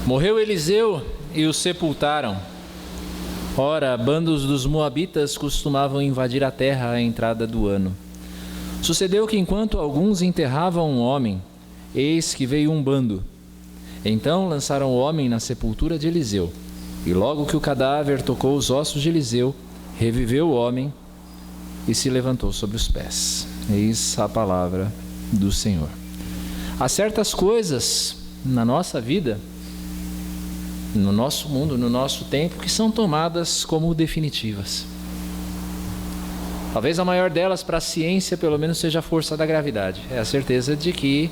Morreu Eliseu e o sepultaram. Ora, bandos dos moabitas costumavam invadir a terra à entrada do ano. Sucedeu que enquanto alguns enterravam um homem, eis que veio um bando. Então lançaram o homem na sepultura de Eliseu. E logo que o cadáver tocou os ossos de Eliseu, reviveu o homem e se levantou sobre os pés. Eis a palavra do Senhor. Há certas coisas na nossa vida, no nosso mundo, no nosso tempo, que são tomadas como definitivas. Talvez a maior delas para a ciência, pelo menos, seja a força da gravidade. É a certeza de que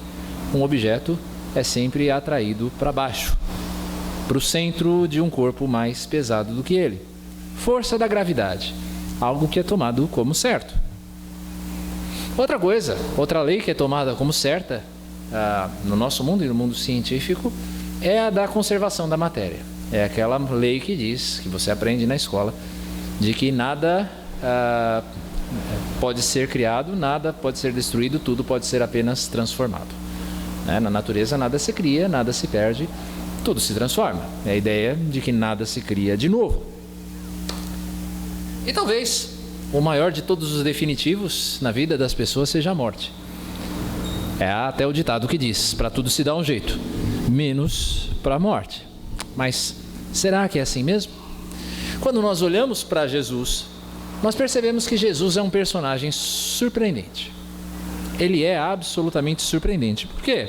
um objeto é sempre atraído para baixo, para o centro de um corpo mais pesado do que ele. Força da gravidade, algo que é tomado como certo. Outra coisa, outra lei que é tomada como certa no nosso mundo e no mundo científico é a da conservação da matéria. É aquela lei que diz, que você aprende na escola, de que nada pode ser criado, nada pode ser destruído, tudo pode ser apenas transformado. Na natureza nada se cria, nada se perde, tudo se transforma. É a ideia de que nada se cria de novo. E talvez o maior de todos os definitivos na vida das pessoas seja a morte. É até o ditado que diz, para tudo se dá um jeito, menos para a morte. Mas será que é assim mesmo? Quando nós olhamos para Jesus, nós percebemos que Jesus é um personagem surpreendente. Ele é absolutamente surpreendente. Por quê?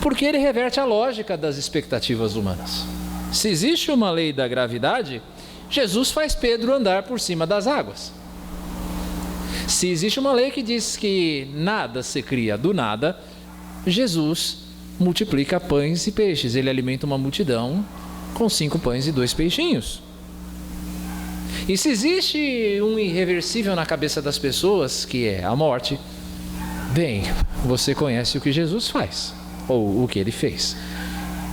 Porque ele reverte a lógica das expectativas humanas. Se existe uma lei da gravidade, Jesus faz Pedro andar por cima das águas. Se existe uma lei que diz que nada se cria do nada, Jesus multiplica pães e peixes. Ele alimenta uma multidão com 5 pães e 2 peixinhos. E se existe um irreversível na cabeça das pessoas, que é a morte, bem, você conhece o que Jesus faz, ou o que ele fez.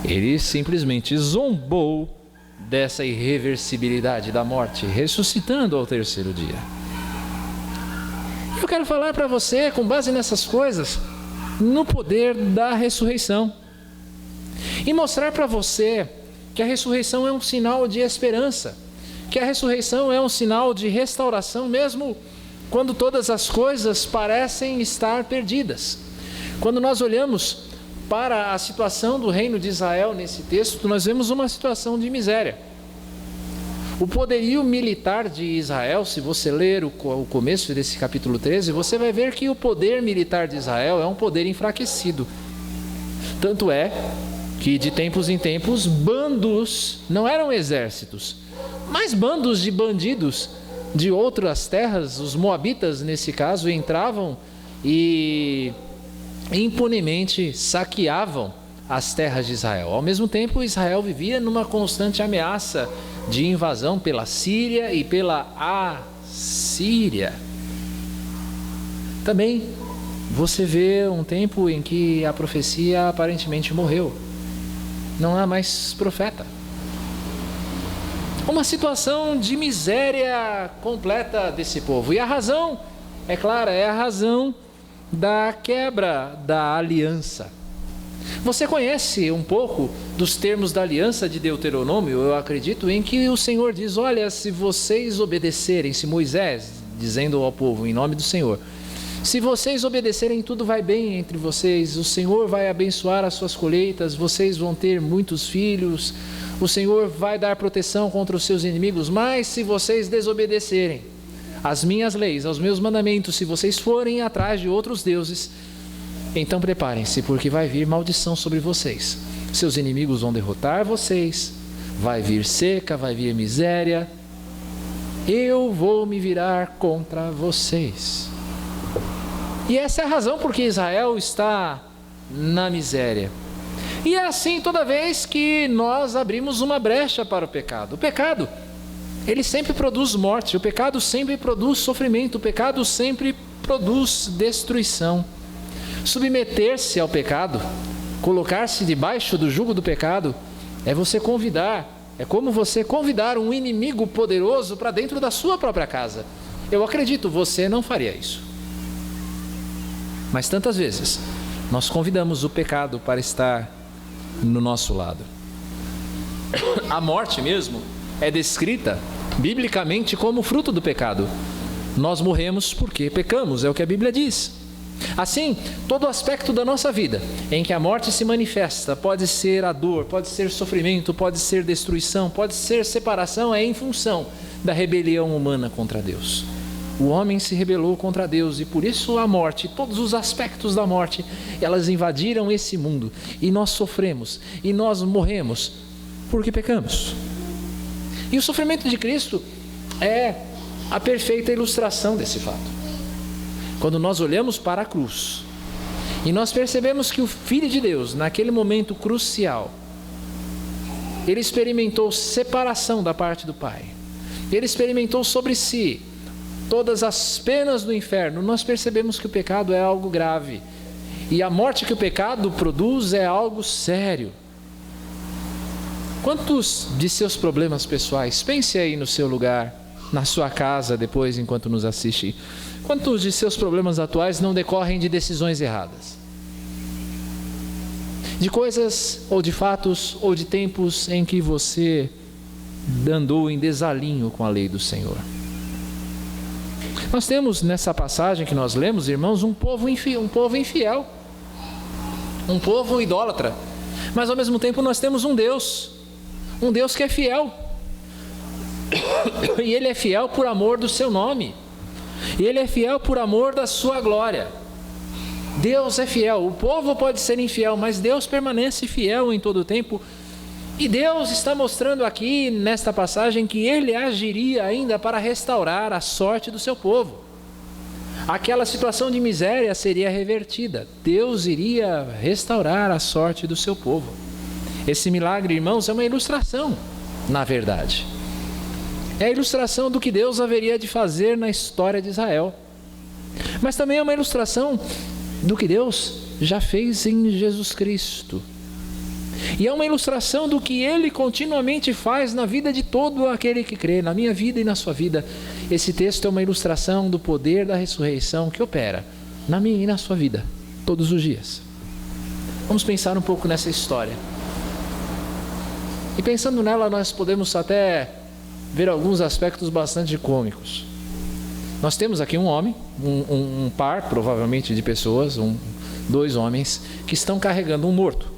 Ele simplesmente zombou dessa irreversibilidade da morte, ressuscitando ao 3º dia. Eu quero falar para você, com base nessas coisas, no poder da ressurreição. E mostrar para você que a ressurreição é um sinal de esperança, que a ressurreição é um sinal de restauração, mesmo quando todas as coisas parecem estar perdidas. Quando nós olhamos para a situação do reino de Israel nesse texto, nós vemos uma situação de miséria. O poderio militar de Israel, se você ler o começo desse capítulo 13, você vai ver que o poder militar de Israel é um poder enfraquecido. Tanto é que de tempos em tempos, bandos, não eram exércitos, mas bandos de bandidos de outras terras, os moabitas nesse caso, entravam e impunemente saqueavam as terras de Israel. Ao mesmo tempo, Israel vivia numa constante ameaça de invasão pela Síria e pela Assíria. Também você vê um tempo em que a profecia aparentemente morreu. Não há mais profeta. Uma situação de miséria completa desse povo. E a razão, é clara, é a razão da quebra da aliança. Você conhece um pouco dos termos da aliança de Deuteronômio, eu acredito, em que o Senhor diz, olha, se vocês obedecerem, se Moisés, dizendo ao povo em nome do Senhor, se vocês obedecerem, tudo vai bem entre vocês, o Senhor vai abençoar as suas colheitas, vocês vão ter muitos filhos, o Senhor vai dar proteção contra os seus inimigos, mas se vocês desobedecerem às minhas leis, aos meus mandamentos, se vocês forem atrás de outros deuses, então preparem-se, porque vai vir maldição sobre vocês. Seus inimigos vão derrotar vocês, vai vir seca, vai vir miséria. Eu vou me virar contra vocês. E essa é a razão por que Israel está na miséria. E é assim toda vez que nós abrimos uma brecha para o pecado. O pecado, ele sempre produz morte, o pecado sempre produz sofrimento, o pecado sempre produz destruição. Submeter-se ao pecado, colocar-se debaixo do jugo do pecado, é você convidar, é como você convidar um inimigo poderoso para dentro da sua própria casa. Eu acredito, você não faria isso. Mas tantas vezes, nós convidamos o pecado para estar no nosso lado. A morte mesmo é descrita biblicamente como fruto do pecado. Nós morremos porque pecamos, é o que a Bíblia diz. Assim, todo aspecto da nossa vida em que a morte se manifesta, pode ser a dor, pode ser sofrimento, pode ser destruição, pode ser separação, é em função da rebelião humana contra Deus. O homem se rebelou contra Deus e por isso a morte, todos os aspectos da morte, elas invadiram esse mundo e nós sofremos e nós morremos porque pecamos. E o sofrimento de Cristo é a perfeita ilustração desse fato. Quando nós olhamos para a cruz e nós percebemos que o Filho de Deus, naquele momento crucial, ele experimentou separação da parte do Pai. Ele experimentou sobre si todas as penas do inferno. Nós percebemos que o pecado é algo grave. E a morte que o pecado produz é algo sério. Quantos de seus problemas pessoais, pense aí no seu lugar, na sua casa depois enquanto nos assiste, quantos de seus problemas atuais não decorrem de decisões erradas? De coisas ou de fatos ou de tempos em que você andou em desalinho com a lei do Senhor. Nós temos nessa passagem que nós lemos, irmãos, um povo infiel, um povo idólatra, mas ao mesmo tempo nós temos um Deus que é fiel, e Ele é fiel por amor do seu nome, e Ele é fiel por amor da sua glória. Deus é fiel, o povo pode ser infiel, mas Deus permanece fiel em todo o tempo. E Deus está mostrando aqui nesta passagem que Ele agiria ainda para restaurar a sorte do seu povo. Aquela situação de miséria seria revertida. Deus iria restaurar a sorte do seu povo. Esse milagre, irmãos, é uma ilustração, na verdade. É a ilustração do que Deus haveria de fazer na história de Israel. Mas também é uma ilustração do que Deus já fez em Jesus Cristo. E é uma ilustração do que Ele continuamente faz na vida de todo aquele que crê, na minha vida e na sua vida. Esse texto é uma ilustração do poder da ressurreição que opera na minha e na sua vida, todos os dias. Vamos pensar um pouco nessa história. E pensando nela, nós podemos até ver alguns aspectos bastante cômicos. Nós temos aqui um homem, um par, provavelmente de pessoas, dois homens, que estão carregando um morto.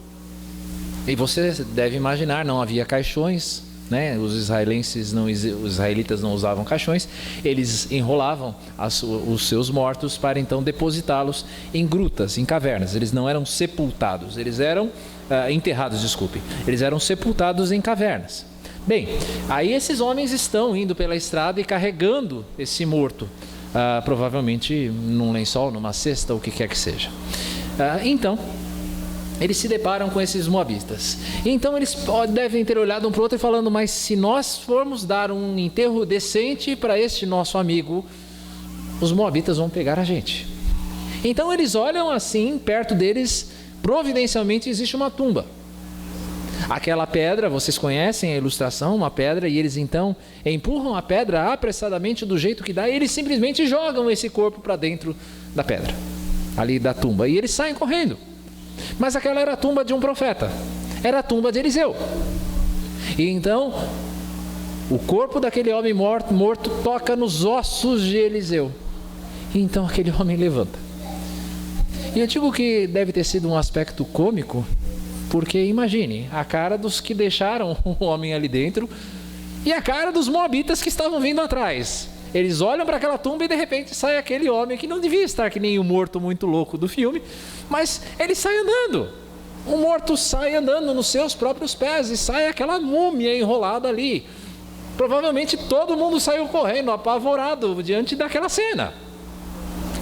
E você deve imaginar, não havia caixões, né? Os israelitas não usavam caixões, eles enrolavam os seus mortos para então depositá-los em grutas, em cavernas. Eles não eram sepultados, eles eram enterrados, desculpe. Eles eram sepultados em cavernas. Bem, aí esses homens estão indo pela estrada e carregando esse morto, provavelmente num lençol, numa cesta, o que quer que seja. Então, eles se deparam com esses moabitas. Então eles devem ter olhado um para o outro e falando, mas se nós formos dar um enterro decente para este nosso amigo, os moabitas vão pegar a gente. Então eles olham assim, perto deles, providencialmente existe uma tumba. Aquela pedra, vocês conhecem a ilustração, uma pedra, e eles então empurram a pedra apressadamente do jeito que dá, e eles simplesmente jogam esse corpo para dentro da pedra, ali da tumba, e eles saem correndo. Mas aquela era a tumba de um profeta, era a tumba de Eliseu. E então o corpo daquele homem morto toca nos ossos de Eliseu. E então aquele homem levanta. E eu digo que deve ter sido um aspecto cômico, porque imagine a cara dos que deixaram o homem ali dentro e a cara dos moabitas que estavam vindo atrás. Eles olham para aquela tumba e de repente sai aquele homem que não devia estar que nem o morto muito louco do filme, mas ele sai andando. O morto sai andando nos seus próprios pés e sai aquela múmia enrolada ali. Provavelmente todo mundo saiu correndo, apavorado diante daquela cena.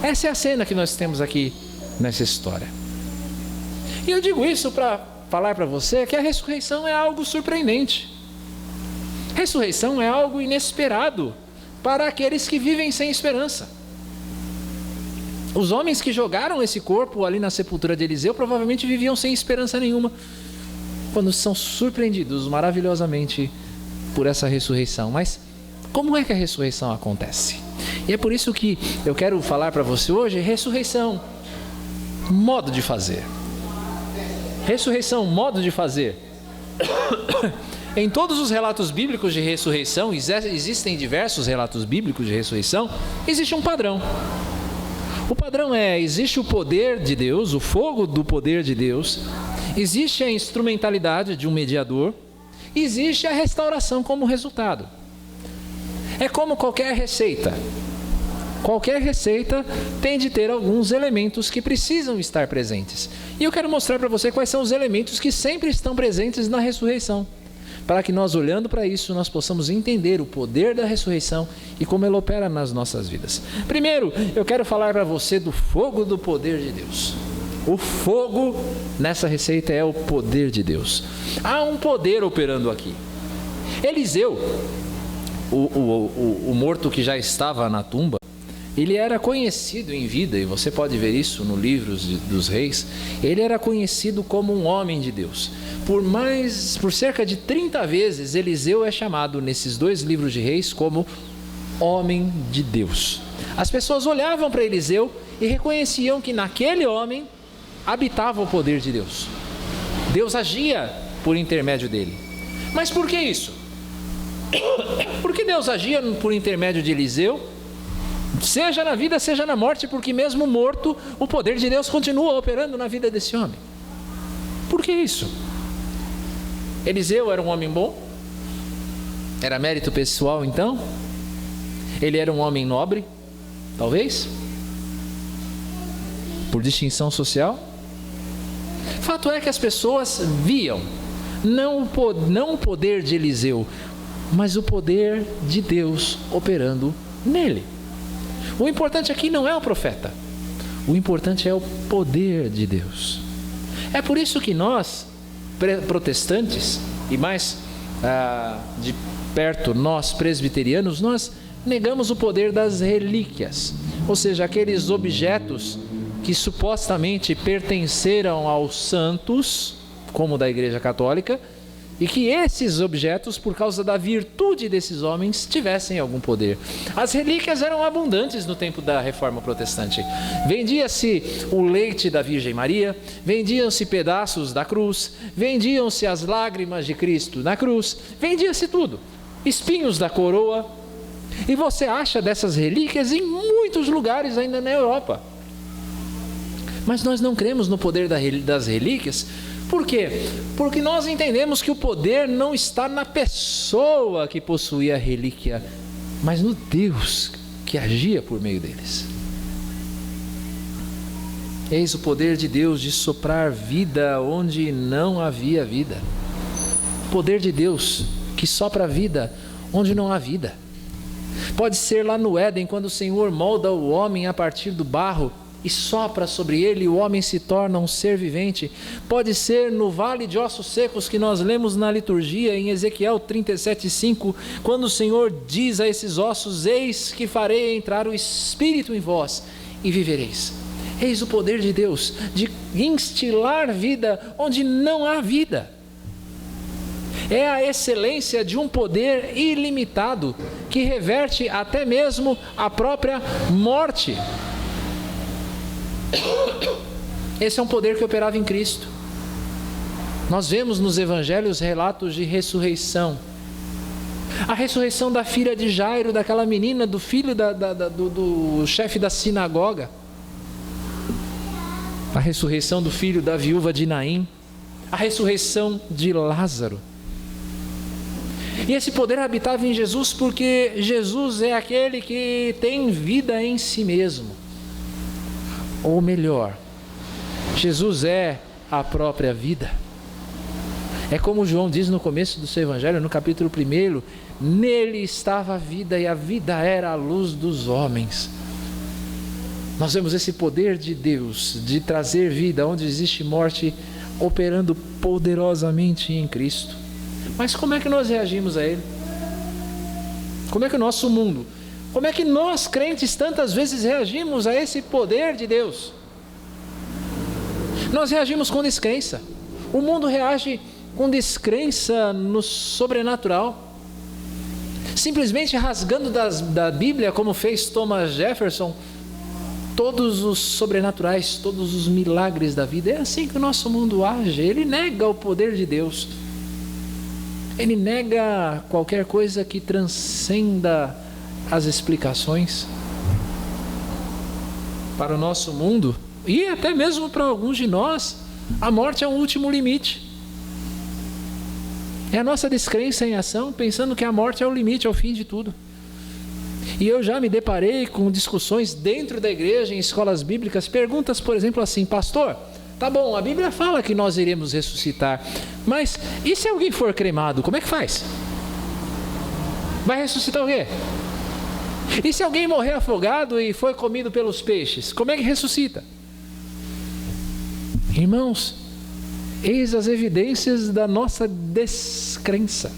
Essa é a cena que nós temos aqui nessa história. E eu digo isso para falar para você que a ressurreição é algo surpreendente. Ressurreição é algo inesperado para aqueles que vivem sem esperança. Os homens que jogaram esse corpo ali na sepultura de Eliseu provavelmente viviam sem esperança nenhuma, quando são surpreendidos maravilhosamente por essa ressurreição. Mas como é que a ressurreição acontece? E é por isso que eu quero falar para você hoje, ressurreição, modo de fazer. Ressurreição, modo de fazer. Em todos os relatos bíblicos de ressurreição, existem diversos relatos bíblicos de ressurreição, existe um padrão. O padrão existe o poder de Deus, o fogo do poder de Deus, existe a instrumentalidade de um mediador, existe a restauração como resultado. É como qualquer receita. Qualquer receita tem de ter alguns elementos que precisam estar presentes. E eu quero mostrar para você quais são os elementos que sempre estão presentes na ressurreição, para que nós, olhando para isso, nós possamos entender o poder da ressurreição e como ela opera nas nossas vidas. Primeiro, eu quero falar para você do fogo do poder de Deus. O fogo nessa receita é o poder de Deus. Há um poder operando aqui. Eliseu, o morto que já estava na tumba, ele era conhecido em vida, e você pode ver isso no livro dos reis, ele era conhecido como um homem de Deus. Por cerca de 30 vezes, Eliseu é chamado nesses 2 livros de reis como homem de Deus. As pessoas olhavam para Eliseu e reconheciam que naquele homem habitava o poder de Deus. Deus agia por intermédio dele. Mas por que isso? Por que Deus agia por intermédio de Eliseu? Seja na vida, seja na morte, porque mesmo morto, o poder de Deus continua operando na vida desse homem. Por que isso? Eliseu era um homem bom? Era mérito pessoal, então? Ele era um homem nobre? Talvez? Por distinção social? Fato é que as pessoas viam, não o poder de Eliseu, mas o poder de Deus operando nele. O importante aqui não é o profeta, o importante é o poder de Deus. É por isso que nós, protestantes, e mais de perto nós presbiterianos, nós negamos o poder das relíquias, ou seja, aqueles objetos que supostamente pertenceram aos santos, como da Igreja Católica, e que esses objetos, por causa da virtude desses homens, tivessem algum poder. As relíquias eram abundantes no tempo da Reforma Protestante. Vendia-se o leite da Virgem Maria, vendiam-se pedaços da cruz, vendiam-se as lágrimas de Cristo na cruz, vendia-se tudo, espinhos da coroa. E você acha dessas relíquias em muitos lugares ainda na Europa. Mas nós não cremos no poder das relíquias. Por quê? Porque nós entendemos que o poder não está na pessoa que possuía a relíquia, mas no Deus que agia por meio deles. Eis o poder de Deus de soprar vida onde não havia vida. O poder de Deus que sopra vida onde não há vida. Pode ser lá no Éden, quando o Senhor molda o homem a partir do barro e sopra sobre ele, e o homem se torna um ser vivente. Pode ser no vale de ossos secos que nós lemos na liturgia em Ezequiel 37:5, quando o Senhor diz a esses ossos: eis que farei entrar o Espírito em vós e vivereis. Eis o poder de Deus de instilar vida onde não há vida. É a excelência de um poder ilimitado que reverte até mesmo a própria morte. Esse é um poder que operava em Cristo. Nós vemos nos evangelhos relatos de ressurreição. A ressurreição da filha de Jairo, daquela menina, do filho do chefe da sinagoga. A ressurreição do filho da viúva de Naim. A ressurreição de Lázaro. E esse poder habitava em Jesus porque Jesus é aquele que tem vida em si mesmo. Ou melhor, Jesus é a própria vida. É como João diz no começo do seu evangelho, no capítulo 1, nele estava a vida e a vida era a luz dos homens. Nós vemos esse poder de Deus de trazer vida onde existe morte, operando poderosamente em Cristo. Mas como é que nós reagimos a ele? Como é que o nosso mundo, como é que nós crentes tantas vezes reagimos a esse poder de Deus? Nós reagimos com descrença. O mundo reage com descrença no sobrenatural, simplesmente rasgando da Bíblia, como fez Thomas Jefferson, todos os sobrenaturais, todos os milagres da vida. É assim que o nosso mundo age. Ele nega o poder de Deus. Ele nega qualquer coisa que transcenda as explicações. Para o nosso mundo, e até mesmo para alguns de nós, a morte é um último limite. É a nossa descrença em ação, pensando que a morte é o limite, é o fim de tudo. E eu já me deparei com discussões dentro da igreja, em escolas bíblicas, perguntas, por exemplo, assim: pastor, tá bom, a Bíblia fala que nós iremos ressuscitar, mas e se alguém for cremado, como é que faz? Vai ressuscitar o quê? E se alguém morrer afogado e foi comido pelos peixes, como é que ressuscita? Irmãos, eis as evidências da nossa descrença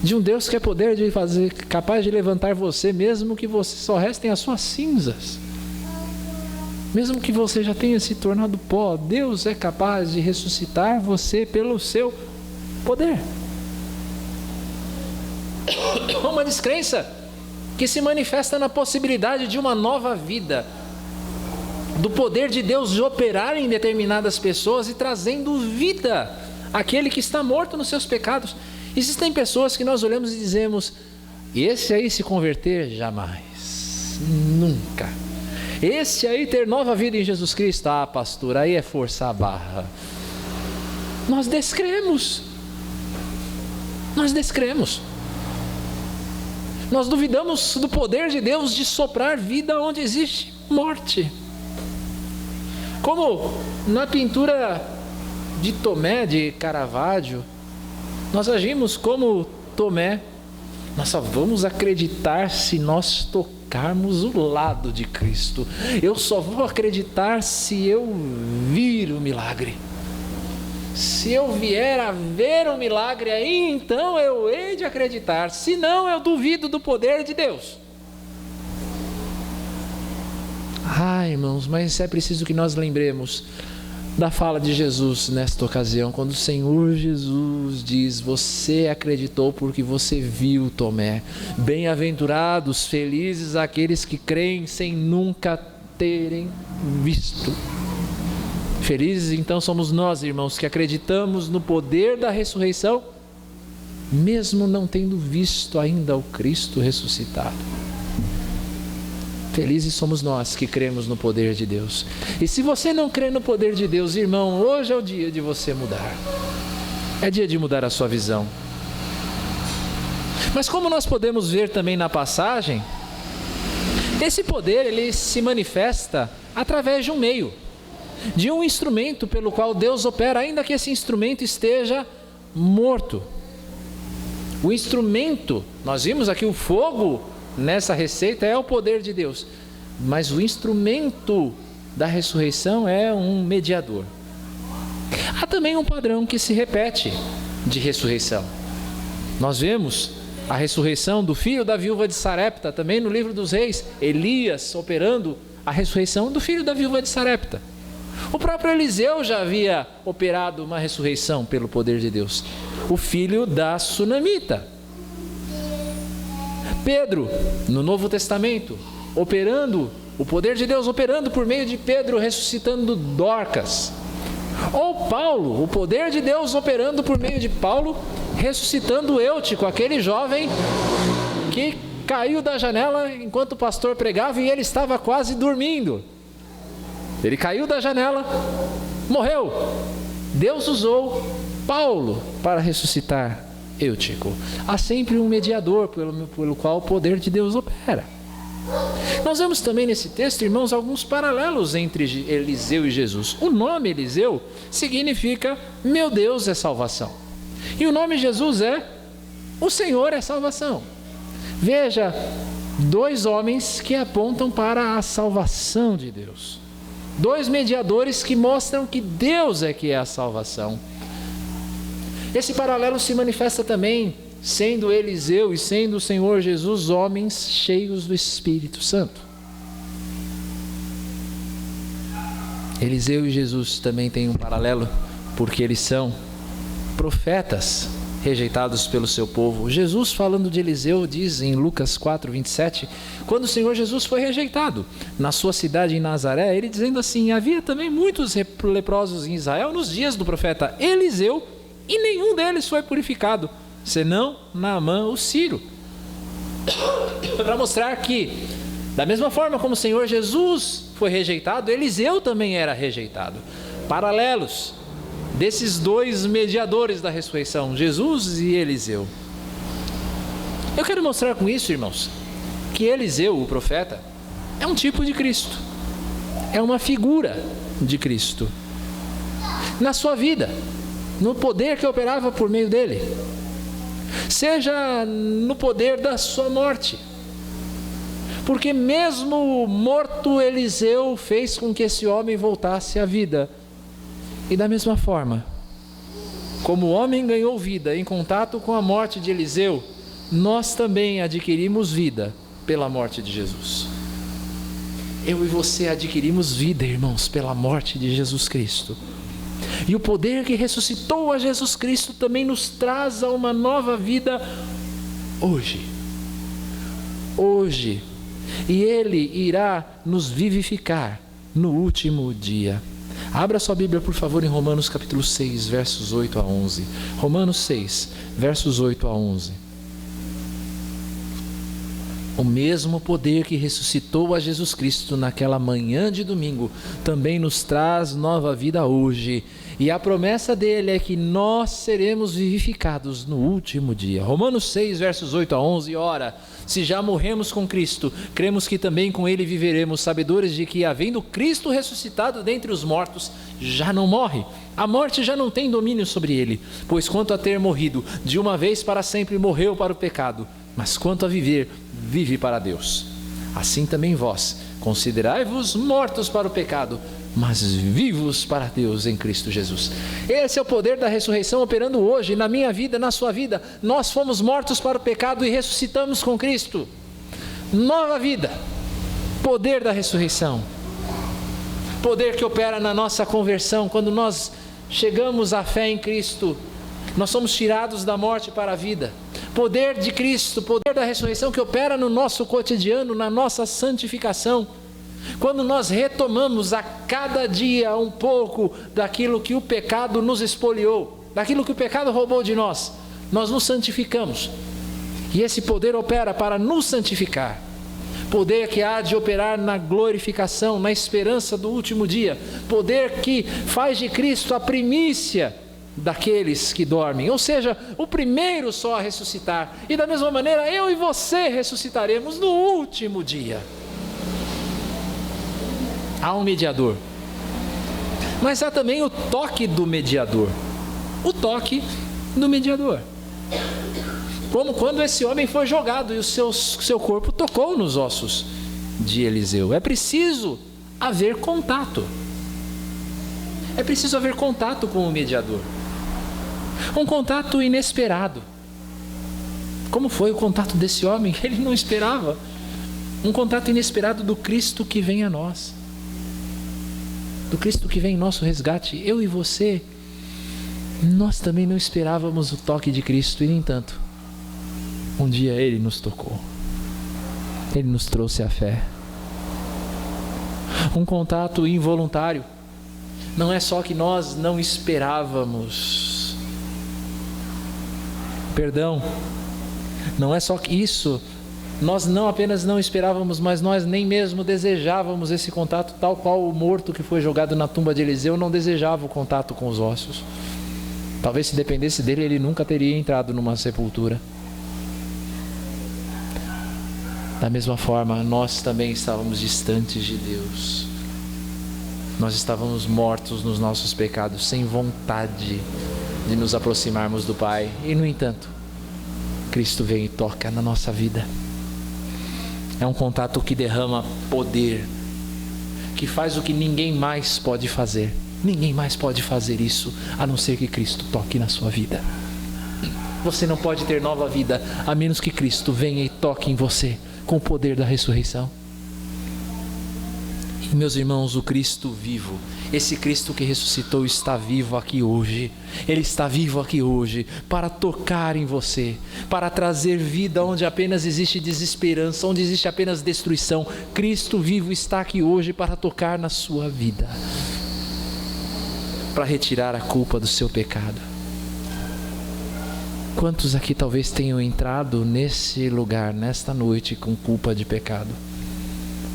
de um Deus que é poder de fazer, capaz de levantar você, mesmo que você só restem as suas cinzas, mesmo que você já tenha se tornado pó. Deus é capaz de ressuscitar você pelo seu poder. Uma descrença que se manifesta na possibilidade de uma nova vida, do poder de Deus de operar em determinadas pessoas e trazendo vida àquele que está morto nos seus pecados. Existem pessoas que nós olhamos e dizemos: esse aí se converter, jamais, nunca. Esse aí ter nova vida em Jesus Cristo, ah, pastor, aí é forçar a barra. Nós descremos. Nós duvidamos do poder de Deus de soprar vida onde existe morte. Como na pintura de Tomé, de Caravaggio, nós agimos como Tomé. Nós só vamos acreditar se nós tocarmos o lado de Cristo. Eu só vou acreditar se eu vir o milagre. Se eu vier a ver o milagre, aí então eu hei de acreditar. Senão eu duvido do poder de Deus. Irmãos, mas é preciso que nós lembremos da fala de Jesus nesta ocasião, quando o Senhor Jesus diz: você acreditou porque você viu, Tomé. Bem-aventurados, felizes aqueles que creem sem nunca terem visto. Felizes então somos nós, irmãos, que acreditamos no poder da ressurreição, mesmo não tendo visto ainda o Cristo ressuscitado. Felizes somos nós que cremos no poder de Deus. E se você não crê no poder de Deus, irmão, hoje é o dia de você mudar. É dia de mudar a sua visão. Mas como nós podemos ver também na passagem, esse poder ele se manifesta através de um meio, de um instrumento pelo qual Deus opera, ainda que esse instrumento esteja morto. O instrumento, nós vimos aqui o fogo nessa receita, é o poder de Deus, mas o instrumento da ressurreição é um mediador. Há também um padrão que se repete de ressurreição. Nós vemos a ressurreição do filho da viúva de Sarepta, também no livro dos Reis, Elias operando a ressurreição do filho da viúva de Sarepta. O próprio Eliseu já havia operado uma ressurreição pelo poder de Deus, o filho da sunamita. Pedro, no Novo Testamento, operando, o poder de Deus operando por meio de Pedro, ressuscitando Dorcas. Ou Paulo, o poder de Deus operando por meio de Paulo, ressuscitando Eutico, aquele jovem que caiu da janela enquanto o pastor pregava e ele estava quase dormindo. Ele caiu da janela, morreu. Deus usou Paulo para ressuscitar Eutico. Há sempre um mediador pelo qual o poder de Deus opera. Nós vemos também nesse texto, irmãos, alguns paralelos entre Eliseu e Jesus. O nome Eliseu significa meu Deus é salvação. E o nome Jesus é o Senhor é salvação. Veja, dois homens que apontam para a salvação de Deus. Dois mediadores que mostram que Deus é que é a salvação. Esse paralelo se manifesta também, sendo Eliseu e sendo o Senhor Jesus homens cheios do Espírito Santo. Eliseu e Jesus também têm um paralelo, porque eles são profetas rejeitados pelo seu povo. Jesus, falando de Eliseu, diz em Lucas 4:27, quando o Senhor Jesus foi rejeitado na sua cidade em Nazaré, ele dizendo assim: havia também muitos leprosos em Israel nos dias do profeta Eliseu e nenhum deles foi purificado, senão Naamã o sírio. Para mostrar que, da mesma forma como o Senhor Jesus foi rejeitado, Eliseu também era rejeitado. Paralelos desses dois mediadores da ressurreição, Jesus e Eliseu. Eu quero mostrar com isso, irmãos, que Eliseu, o profeta, é um tipo de Cristo, é uma figura de Cristo na sua vida, no poder que operava por meio dele, seja no poder da sua morte, porque mesmo morto, Eliseu fez com que esse homem voltasse à vida. E da mesma forma, como o homem ganhou vida em contato com a morte de Eliseu, nós também adquirimos vida pela morte de Jesus. Eu e você adquirimos vida, irmãos, pela morte de Jesus Cristo. E o poder que ressuscitou a Jesus Cristo também nos traz a uma nova vida hoje. Hoje. E Ele irá nos vivificar no último dia. Abra sua Bíblia, por favor, em Romanos capítulo 6, versos 8 a 11. Romanos 6, versos 8 a 11. O mesmo poder que ressuscitou a Jesus Cristo naquela manhã de domingo também nos traz nova vida hoje. E a promessa dele é que nós seremos vivificados no último dia. Romanos 6, versos 8 a 11. Ora, se já morremos com Cristo, cremos que também com ele viveremos, sabedores de que, havendo Cristo ressuscitado dentre os mortos, já não morre. A morte já não tem domínio sobre ele, pois quanto a ter morrido, de uma vez para sempre morreu para o pecado, mas quanto a viver, vive para Deus. Assim também vós, considerai-vos mortos para o pecado, mas vivos para Deus em Cristo Jesus. Esse é o poder da ressurreição operando hoje, na minha vida, na sua vida. Nós fomos mortos para o pecado e ressuscitamos com Cristo. Nova vida, poder da ressurreição. Poder que opera na nossa conversão, quando nós chegamos à fé em Cristo, nós somos tirados da morte para a vida. Poder de Cristo, poder da ressurreição que opera no nosso cotidiano, na nossa santificação. Quando nós retomamos a cada dia um pouco daquilo que o pecado nos expoliou, daquilo que o pecado roubou de nós, nós nos santificamos. E esse poder opera para nos santificar. Poder que há de operar na glorificação, na esperança do último dia. Poder que faz de Cristo a primícia daqueles que dormem, ou seja, o primeiro só a ressuscitar. E da mesma maneira, eu e você ressuscitaremos no último dia. Há um mediador, mas há também o toque do mediador. O toque do mediador. Como quando esse homem foi jogado e o seu corpo tocou nos ossos de Eliseu. É preciso haver contato. É preciso haver contato com o mediador. Um contato inesperado. Como foi o contato desse homem? Ele não esperava. Um contato inesperado do Cristo que vem a nós. Do Cristo que vem em nosso resgate. Eu e você, nós também não esperávamos o toque de Cristo, e no entanto, um dia Ele nos tocou. Ele nos trouxe a fé. Um contato involuntário. Não é só que nós não esperávamos. Perdão. Não é só que isso. Nós não apenas não esperávamos, mas nós nem mesmo desejávamos esse contato, tal qual o morto que foi jogado na tumba de Eliseu não desejava o contato com os ossos. Talvez se dependesse dele, ele nunca teria entrado numa sepultura. Da mesma forma, nós também estávamos distantes de Deus. Nós estávamos mortos nos nossos pecados, sem vontade de nos aproximarmos do Pai. E no entanto, Cristo vem e toca na nossa vida. É um contato que derrama poder, que faz o que ninguém mais pode fazer. Ninguém mais pode fazer isso, a não ser que Cristo toque na sua vida. Você não pode ter nova vida, a menos que Cristo venha e toque em você, com o poder da ressurreição. E, meus irmãos, o Cristo vivo, esse Cristo que ressuscitou está vivo aqui hoje. Ele está vivo aqui hoje para tocar em você, para trazer vida onde apenas existe desesperança, onde existe apenas destruição. Cristo vivo está aqui hoje para tocar na sua vida, para retirar a culpa do seu pecado. Quantos aqui talvez tenham entrado nesse lugar, nesta noite, com culpa de pecado?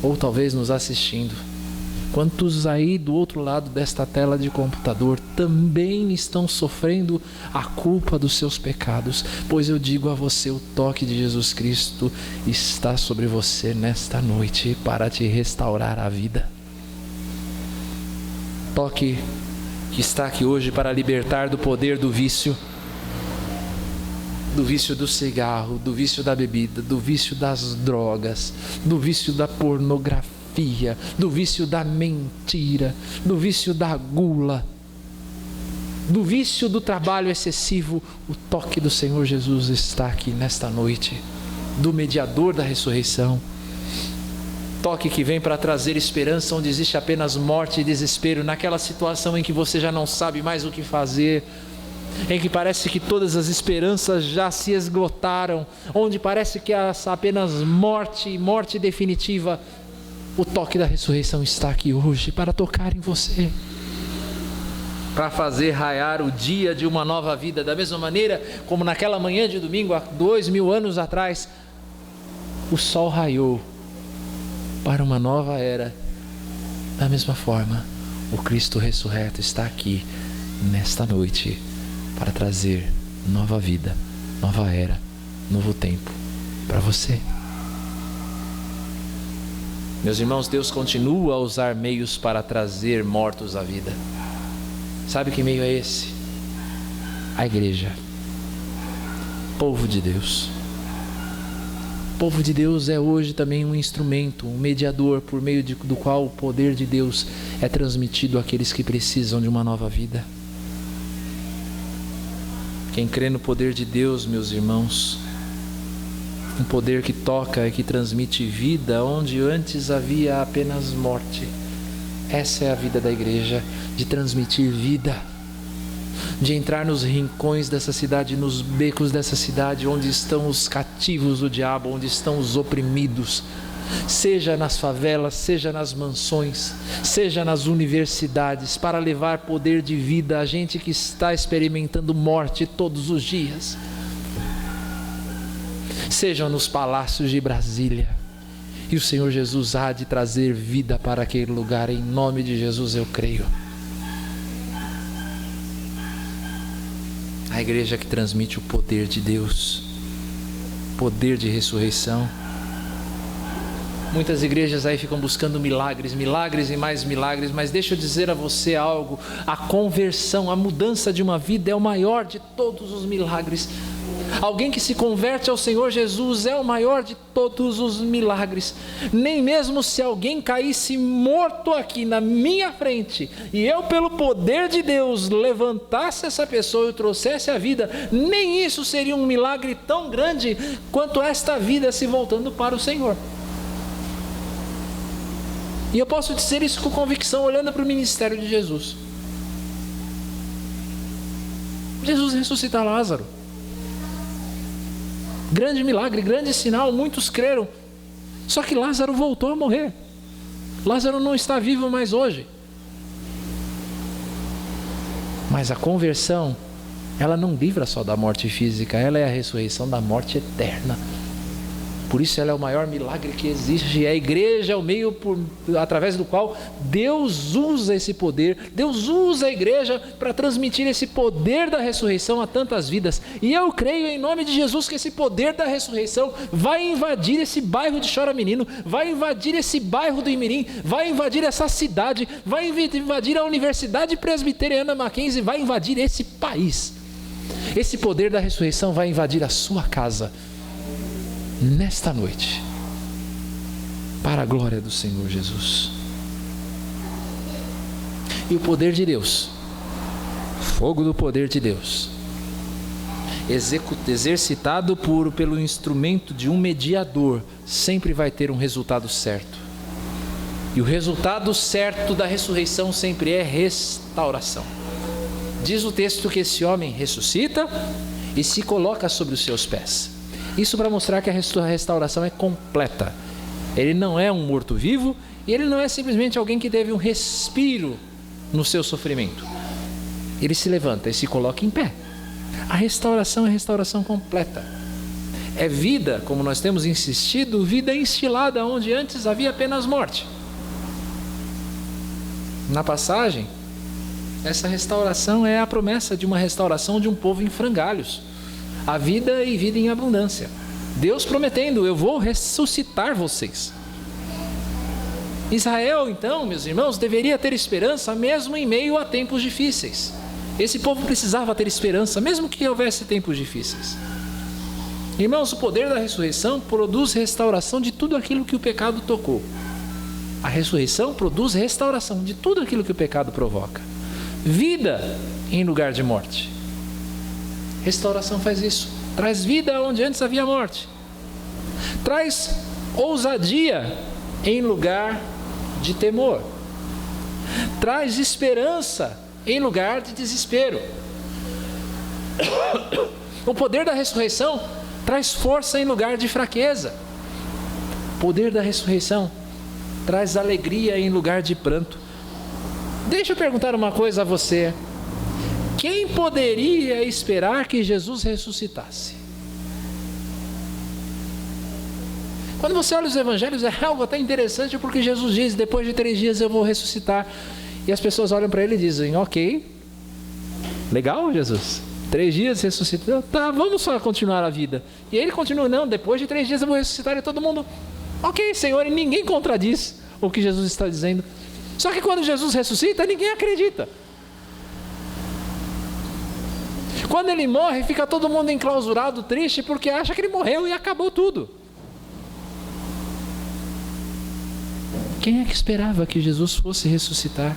Ou talvez nos assistindo. Quantos aí do outro lado desta tela de computador também estão sofrendo a culpa dos seus pecados? Pois eu digo a você, o toque de Jesus Cristo está sobre você nesta noite para te restaurar a vida. Toque que está aqui hoje para libertar do poder do vício do cigarro, do vício da bebida, do vício das drogas, do vício da pornografia, do vício da mentira, do vício da gula, do vício do trabalho excessivo. O toque do Senhor Jesus está aqui nesta noite, do mediador da ressurreição. Toque que vem para trazer esperança onde existe apenas morte e desespero, naquela situação em que você já não sabe mais o que fazer, em que parece que todas as esperanças já se esgotaram, onde parece que há apenas morte definitiva. O toque da ressurreição está aqui hoje para tocar em você, para fazer raiar o dia de uma nova vida, da mesma maneira como naquela manhã de domingo, há 2000 anos atrás, o sol raiou para uma nova era. Da mesma forma, o Cristo ressurreto está aqui nesta noite para trazer nova vida, nova era, novo tempo para você. Meus irmãos, Deus continua a usar meios para trazer mortos à vida. Sabe que meio é esse? A igreja, povo de Deus. O povo de Deus é hoje também um instrumento, um mediador por meio do qual o poder de Deus é transmitido àqueles que precisam de uma nova vida. Quem crê no poder de Deus, meus irmãos, um poder que toca e que transmite vida onde antes havia apenas morte. Essa é a vida da igreja, de transmitir vida, de entrar nos rincões dessa cidade, nos becos dessa cidade, onde estão os cativos do diabo, onde estão os oprimidos, seja nas favelas, seja nas mansões, seja nas universidades, para levar poder de vida a gente que está experimentando morte todos os dias. Sejam nos palácios de Brasília, e o Senhor Jesus há de trazer vida para aquele lugar. Em nome de Jesus eu creio. A igreja que transmite o poder de Deus, poder de ressurreição. Muitas igrejas aí ficam buscando milagres e mais milagres, mas deixa eu dizer a você algo: a conversão, a mudança de uma vida é o maior de todos os milagres. Alguém que se converte ao Senhor Jesus é o maior de todos os milagres. Nem mesmo se alguém caísse morto aqui na minha frente e eu, pelo poder de Deus, levantasse essa pessoa e o trouxesse à vida, nem isso seria um milagre tão grande quanto esta vida se voltando para o Senhor. E eu posso dizer isso com convicção, olhando para o ministério de Jesus. Jesus ressuscita Lázaro. Grande milagre, grande sinal, muitos creram. Só que Lázaro voltou a morrer. Lázaro não está vivo mais hoje. Mas a conversão, ela não livra só da morte física, ela é a ressurreição da morte eterna. Por isso ela é o maior milagre que existe. A igreja é o meio através do qual Deus usa esse poder. Deus usa a igreja para transmitir esse poder da ressurreição a tantas vidas. E eu creio em nome de Jesus que esse poder da ressurreição vai invadir esse bairro de Chora Menino, vai invadir esse bairro do Imirim, vai invadir essa cidade, vai invadir a Universidade Presbiteriana Mackenzie, vai invadir esse país. Esse poder da ressurreição vai invadir a sua casa nesta noite, para a glória do Senhor Jesus. E o poder de Deus, fogo do poder de Deus, exercitado pelo instrumento de um mediador, sempre vai ter um resultado certo. E o resultado certo da ressurreição sempre é restauração. Diz o texto que esse homem ressuscita e se coloca sobre os seus pés. Isso para mostrar que a restauração é completa. Ele não é um morto-vivo e ele não é simplesmente alguém que teve um respiro no seu sofrimento. Ele se levanta e se coloca em pé. A restauração é restauração completa. É vida, como nós temos insistido, vida instilada onde antes havia apenas morte. Na passagem, essa restauração é a promessa de uma restauração de um povo em frangalhos. A vida e vida em abundância. Deus prometendo, eu vou ressuscitar vocês. Israel, então, meus irmãos, deveria ter esperança mesmo em meio a tempos difíceis. Esse povo precisava ter esperança, mesmo que houvesse tempos difíceis. Irmãos, o poder da ressurreição produz restauração de tudo aquilo que o pecado tocou. A ressurreição produz restauração de tudo aquilo que o pecado provoca. Vida em lugar de morte. Restauração faz isso. Traz vida onde antes havia morte. Traz ousadia em lugar de temor. Traz esperança em lugar de desespero. O poder da ressurreição traz força em lugar de fraqueza. O poder da ressurreição traz alegria em lugar de pranto. Deixa eu perguntar uma coisa a você. Quem poderia esperar que Jesus ressuscitasse? Quando você olha os evangelhos, é algo até interessante, porque Jesus diz, depois de 3 dias eu vou ressuscitar. E as pessoas olham para ele e dizem, ok, legal, Jesus, 3 dias ressuscitou, tá, vamos só continuar a vida. E ele continua, não, depois de 3 dias eu vou ressuscitar. E todo mundo, ok, Senhor, e ninguém contradiz o que Jesus está dizendo. Só que quando Jesus ressuscita, ninguém acredita. Quando ele morre, fica todo mundo enclausurado, triste, porque acha que ele morreu e acabou tudo. Quem é que esperava que Jesus fosse ressuscitar?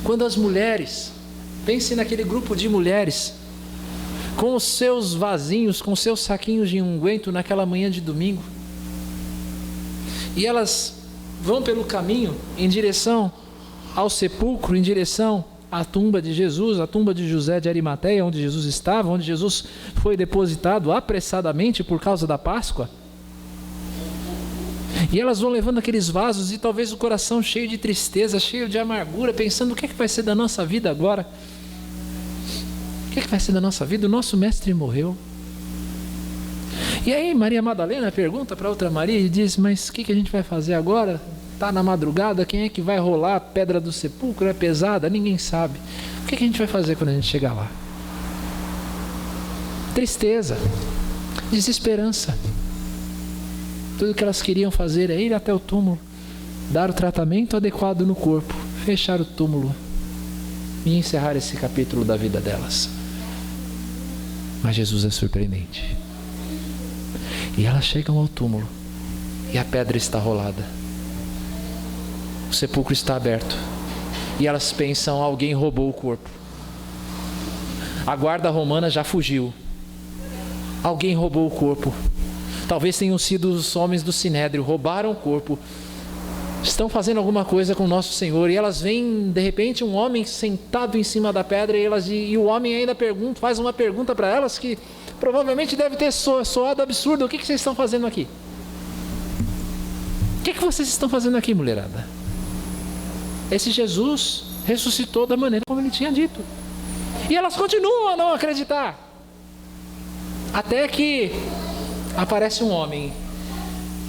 Quando as mulheres, pense naquele grupo de mulheres, com os seus vasinhos, com os seus saquinhos de unguento naquela manhã de domingo, e elas vão pelo caminho em direção ao sepulcro, em direção à tumba de Jesus, a tumba de José de Arimateia, onde Jesus estava, onde Jesus foi depositado apressadamente por causa da Páscoa. E elas vão levando aqueles vasos e talvez o coração cheio de tristeza, cheio de amargura, pensando, o que é que vai ser da nossa vida agora? O que é que vai ser da nossa vida? O nosso mestre morreu. E aí Maria Madalena pergunta para outra Maria e diz, mas o que a gente vai fazer agora? Está na madrugada, quem é que vai rolar a pedra do sepulcro? É pesada, ninguém sabe. O que a gente vai fazer quando a gente chegar lá? Tristeza, desesperança. Tudo que elas queriam fazer é ir até o túmulo, dar o tratamento adequado no corpo, fechar o túmulo e encerrar esse capítulo da vida delas. Mas Jesus é surpreendente. E elas chegam ao túmulo e a pedra está rolada. O sepulcro está aberto. E elas pensam, alguém roubou o corpo. A guarda romana já fugiu. Alguém roubou o corpo. Talvez tenham sido os homens do Sinédrio, roubaram o corpo, estão fazendo alguma coisa com o nosso Senhor. E elas veem, de repente, um homem sentado em cima da pedra, e o homem ainda faz uma pergunta para elas que provavelmente deve ter soado absurdo. O que vocês estão fazendo aqui? O que vocês estão fazendo aqui, mulherada? Esse Jesus ressuscitou da maneira como ele tinha dito. E elas continuam a não acreditar. Até que aparece um homem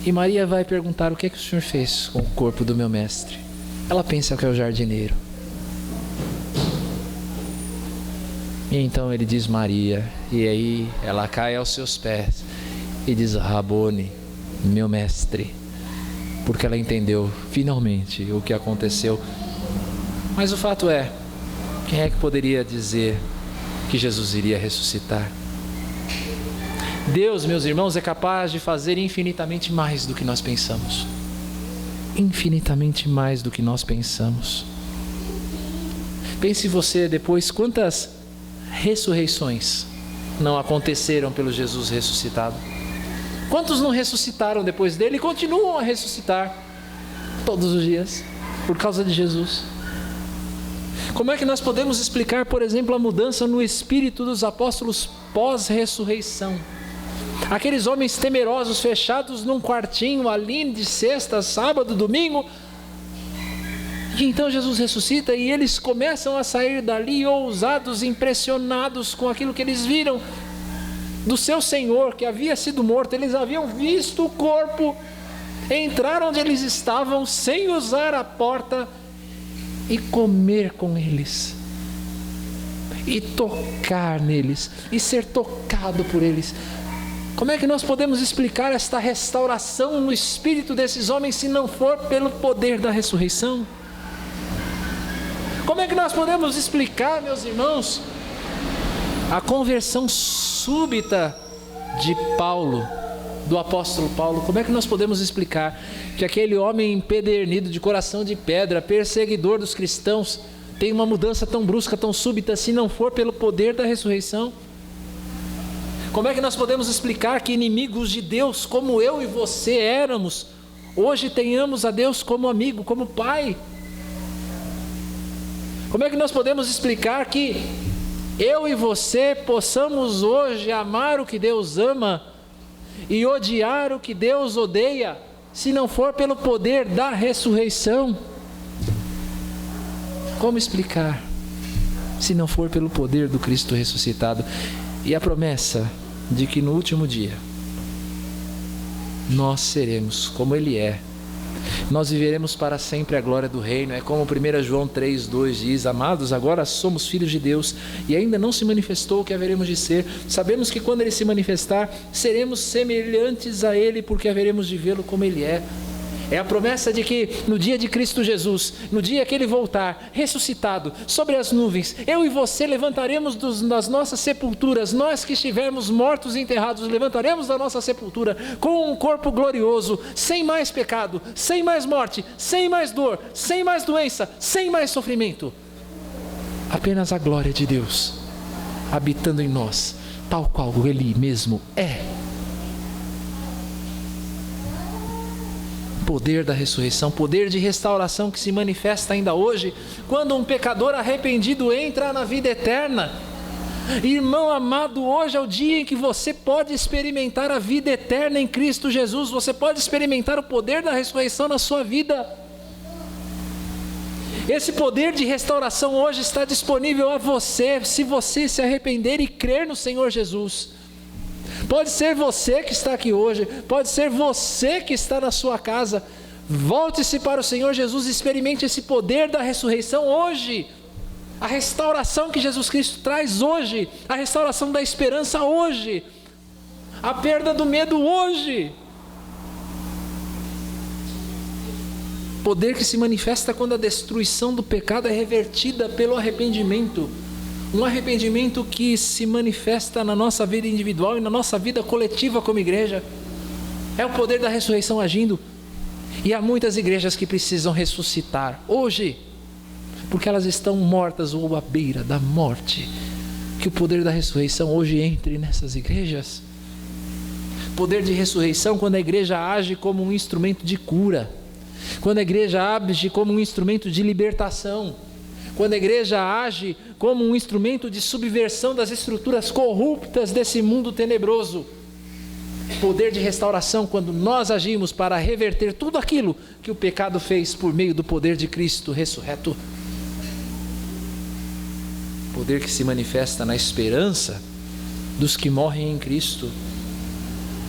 e Maria vai perguntar, o que é que o Senhor fez com o corpo do meu mestre? Ela pensa que é o jardineiro. E então ele diz Maria, e aí ela cai aos seus pés e diz Rabone, meu mestre, porque ela entendeu finalmente o que aconteceu. Mas o fato é, quem é que poderia dizer que Jesus iria ressuscitar? Deus, meus irmãos, é capaz de fazer infinitamente mais do que nós pensamos. Infinitamente mais do que nós pensamos. Pense você depois, quantas ressurreições não aconteceram pelo Jesus ressuscitado? Quantos não ressuscitaram depois dele e continuam a ressuscitar todos os dias por causa de Jesus? Como é que nós podemos explicar, por exemplo, a mudança no espírito dos apóstolos pós-ressurreição? Aqueles homens temerosos, fechados num quartinho ali de sexta, sábado, domingo, E então Jesus ressuscita e eles começam a sair dali ousados, impressionados com aquilo que eles viram do seu Senhor, que havia sido morto. Eles haviam visto o corpo, entraram onde eles estavam sem usar a porta e comer com eles, e tocar neles, e ser tocado por eles. Como é que nós podemos explicar esta restauração no espírito desses homens se não for pelo poder da ressurreição? Como é que nós podemos explicar, meus irmãos, a conversão súbita de Paulo, do apóstolo Paulo? Como é que nós podemos explicar que aquele homem empedernido, de coração de pedra, perseguidor dos cristãos, tem uma mudança tão brusca, tão súbita, se não for pelo poder da ressurreição? Como é que nós podemos explicar que inimigos de Deus, como eu e você éramos, hoje tenhamos a Deus como amigo, como Pai? Como é que nós podemos explicar que eu e você possamos hoje amar o que Deus ama e odiar o que Deus odeia, se não for pelo poder da ressurreição? Como explicar, se não for pelo poder do Cristo ressuscitado? E a promessa de que no último dia nós seremos como Ele é. Nós viveremos para sempre a glória do reino. É como 1 João 3,2 diz: amados, agora somos filhos de Deus e ainda não se manifestou o que haveremos de ser. Sabemos que quando Ele se manifestar, seremos semelhantes a Ele, porque haveremos de vê-lo como Ele é. É a promessa de que no dia de Cristo Jesus, no dia que Ele voltar, ressuscitado, sobre as nuvens, eu e você levantaremos das nossas sepulturas. Nós que estivermos mortos e enterrados, levantaremos da nossa sepultura com um corpo glorioso, sem mais pecado, sem mais morte, sem mais dor, sem mais doença, sem mais sofrimento. Apenas a glória de Deus habitando em nós, tal qual Ele mesmo é. Poder da ressurreição, poder de restauração que se manifesta ainda hoje, quando um pecador arrependido entra na vida eterna. Irmão amado, hoje é o dia em que você pode experimentar a vida eterna em Cristo Jesus. Você pode experimentar o poder da ressurreição na sua vida. Esse poder de restauração hoje está disponível a você, se você se arrepender e crer no Senhor Jesus. Pode ser você que está aqui hoje, pode ser você que está na sua casa. Volte-se para o Senhor Jesus e experimente esse poder da ressurreição hoje. A restauração que Jesus Cristo traz hoje, a restauração da esperança hoje, a perda do medo hoje. Poder que se manifesta quando a destruição do pecado é revertida pelo arrependimento. Um arrependimento que se manifesta na nossa vida individual e na nossa vida coletiva como igreja. É o poder da ressurreição agindo. E há muitas igrejas que precisam ressuscitar hoje, porque elas estão mortas ou à beira da morte. Que o poder da ressurreição hoje entre nessas igrejas. Poder de ressurreição quando a igreja age como um instrumento de cura, quando a igreja age como um instrumento de libertação, quando a igreja age como um instrumento de subversão das estruturas corruptas desse mundo tenebroso. Poder de restauração quando nós agimos para reverter tudo aquilo que o pecado fez por meio do poder de Cristo ressurreto. Poder que se manifesta na esperança dos que morrem em Cristo,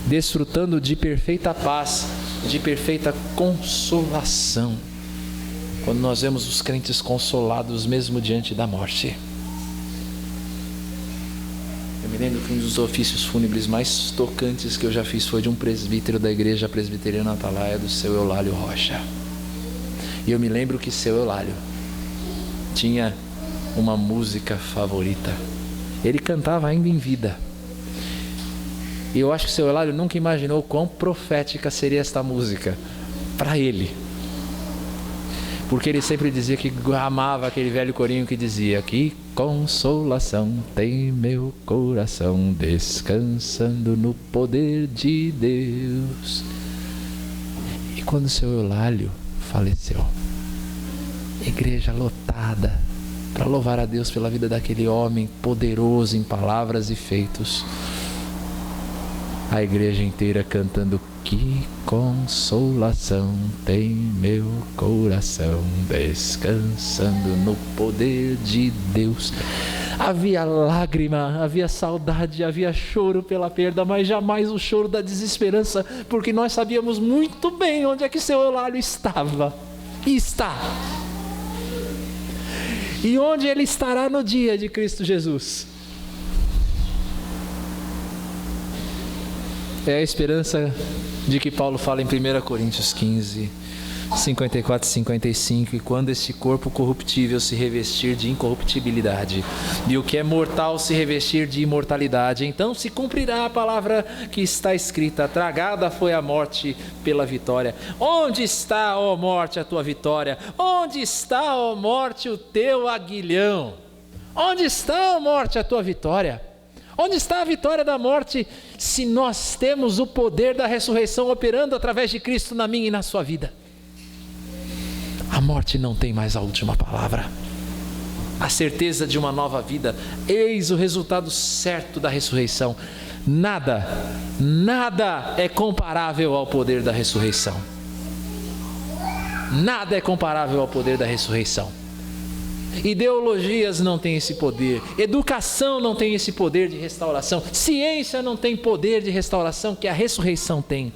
desfrutando de perfeita paz, de perfeita consolação, quando nós vemos os crentes consolados mesmo diante da morte. Eu me lembro que um dos ofícios fúnebres mais tocantes que eu já fiz foi de um presbítero da igreja presbiteriana Atalaia, do seu Eulálio Rocha. E eu me lembro que seu Eulálio tinha uma música favorita. Ele cantava ainda em vida. E eu acho que seu Eulálio nunca imaginou quão profética seria esta música para ele. Porque ele sempre dizia que amava aquele velho corinho que dizia: que consolação tem meu coração, descansando no poder de Deus. E quando seu Eulálio faleceu, igreja lotada para louvar a Deus pela vida daquele homem poderoso em palavras e feitos. A igreja inteira cantando: que consolação tem meu coração, descansando no poder de Deus. Havia lágrima, havia saudade, havia choro pela perda, mas jamais o choro da desesperança, porque nós sabíamos muito bem onde é que seu Eulália estava e está. E onde ele estará no dia de Cristo Jesus. É a esperança de que Paulo fala em 1 Coríntios 15, 54 e 55, e quando este corpo corruptível se revestir de incorruptibilidade, e o que é mortal se revestir de imortalidade, então se cumprirá a palavra que está escrita: tragada foi a morte pela vitória. Onde está, ó morte, a tua vitória? Onde está, ó morte, o teu aguilhão? Onde está, ó morte, a tua vitória? Onde está a vitória da morte, se nós temos o poder da ressurreição operando através de Cristo na minha e na sua vida? A morte não tem mais a última palavra. A certeza de uma nova vida, eis o resultado certo da ressurreição. Nada é comparável ao poder da ressurreição. Nada é comparável ao poder da ressurreição. Ideologias não têm esse poder, educação não tem esse poder de restauração, ciência não tem poder de restauração que a ressurreição tem.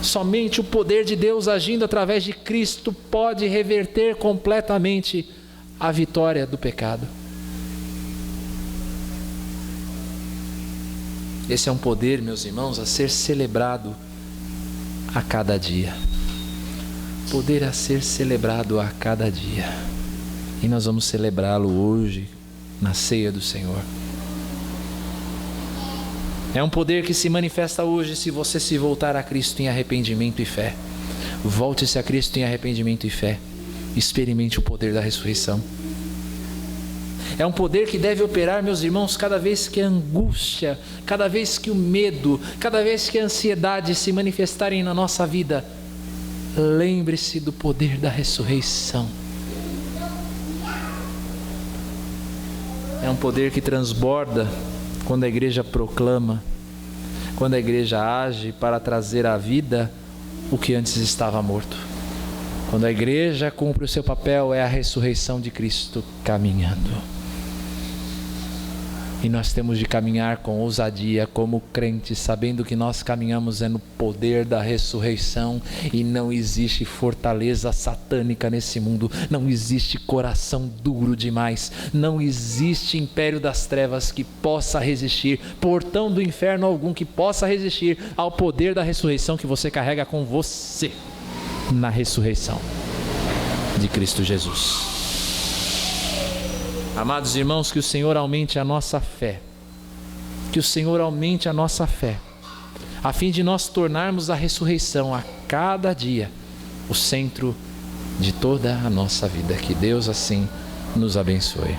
Somente o poder de Deus agindo através de Cristo pode reverter completamente a vitória do pecado. Esse é um poder, meus irmãos, a ser celebrado a cada dia. Poder a ser celebrado a cada dia. E nós vamos celebrá-lo hoje, na ceia do Senhor. É um poder que se manifesta hoje se você se voltar a Cristo em arrependimento e fé. Volte-se a Cristo em arrependimento e fé. Experimente o poder da ressurreição. É um poder que deve operar, meus irmãos, cada vez que a angústia, cada vez que o medo, cada vez que a ansiedade se manifestarem na nossa vida. Lembre-se do poder da ressurreição. É um poder que transborda quando a igreja proclama, quando a igreja age para trazer à vida o que antes estava morto. Quando a igreja cumpre o seu papel, é a ressurreição de Cristo caminhando. E nós temos de caminhar com ousadia como crentes, sabendo que nós caminhamos no poder da ressurreição e não existe fortaleza satânica nesse mundo, não existe coração duro demais, não existe império das trevas que possa resistir, portão do inferno algum que possa resistir ao poder da ressurreição que você carrega com você na ressurreição de Cristo Jesus. Amados irmãos, que o Senhor aumente a nossa fé, que o Senhor aumente a nossa fé, a fim de nós tornarmos a ressurreição a cada dia o centro de toda a nossa vida. Que Deus assim nos abençoe.